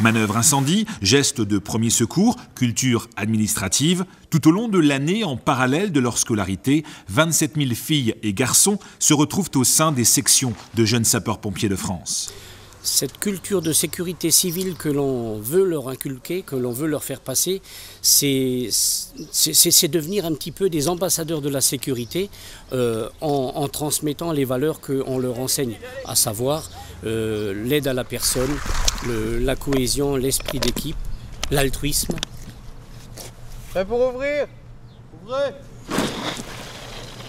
Manœuvres incendie, gestes de premier secours, culture administrative, tout au long de l'année, en parallèle de leur scolarité, 27 000 filles et garçons se retrouvent au sein des sections de jeunes sapeurs-pompiers de France. Cette culture de sécurité civile que l'on veut leur inculquer, que l'on veut leur faire passer, c'est devenir un petit peu des ambassadeurs de la sécurité en transmettant les valeurs qu'on leur enseigne, à savoir l'aide à la personne, la cohésion, l'esprit d'équipe, l'altruisme. Prêt pour ouvrir? Ouvrez!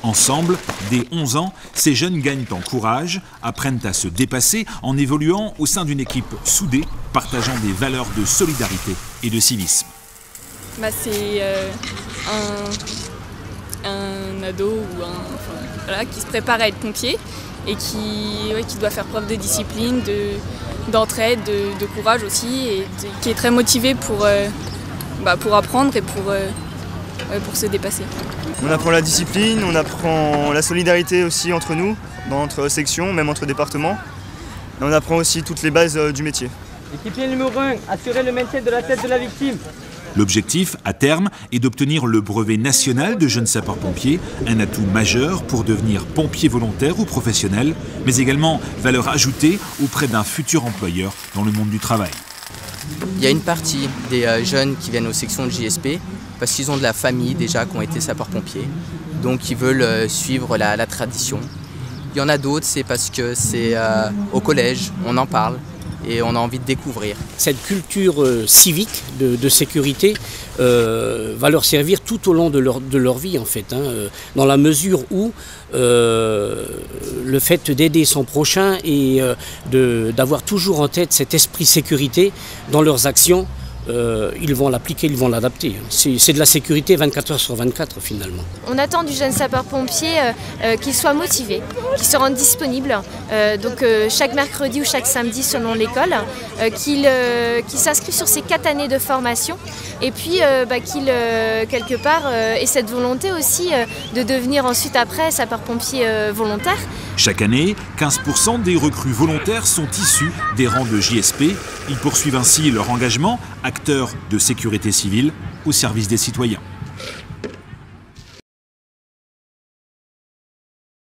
Ensemble, dès 11 ans, ces jeunes gagnent en courage, apprennent à se dépasser en évoluant au sein d'une équipe soudée, partageant des valeurs de solidarité et de civisme. C'est un ado ou qui se prépare à être pompier et qui doit faire preuve de discipline, d'entraide, de courage aussi, et qui est très motivé pour apprendre et pour se dépasser. On apprend la discipline, on apprend la solidarité aussi entre nous, dans notre section, même entre départements. Et on apprend aussi toutes les bases du métier. Équipier numéro 1, assurer le maintien de la tête de la victime. L'objectif, à terme, est d'obtenir le brevet national de jeunes sapeurs-pompiers, un atout majeur pour devenir pompier volontaire ou professionnel, mais également valeur ajoutée auprès d'un futur employeur dans le monde du travail. Il y a une partie des jeunes qui viennent aux sections de JSP parce qu'ils ont de la famille déjà qui ont été sapeurs-pompiers, donc ils veulent suivre la tradition. Il y en a d'autres, c'est parce que c'est au collège, on en parle et on a envie de découvrir. Cette culture civique de sécurité va leur servir tout au long de leur vie en fait, dans la mesure où le fait d'aider son prochain et d'avoir toujours en tête cet esprit sécurité dans leurs actions, ils vont l'appliquer, ils vont l'adapter. C'est de la sécurité 24 heures sur 24 finalement. On attend du jeune sapeur-pompier qu'il soit motivé, qu'il se rende disponible, chaque mercredi ou chaque samedi selon l'école, qu'il s'inscrit sur ses 4 années de formation et puis qu'il quelque part ait cette volonté aussi de devenir ensuite après sapeur-pompier volontaire. Chaque année, 15% des recrues volontaires sont issus des rangs de JSP. Ils poursuivent ainsi leur engagement, acteurs de sécurité civile, au service des citoyens.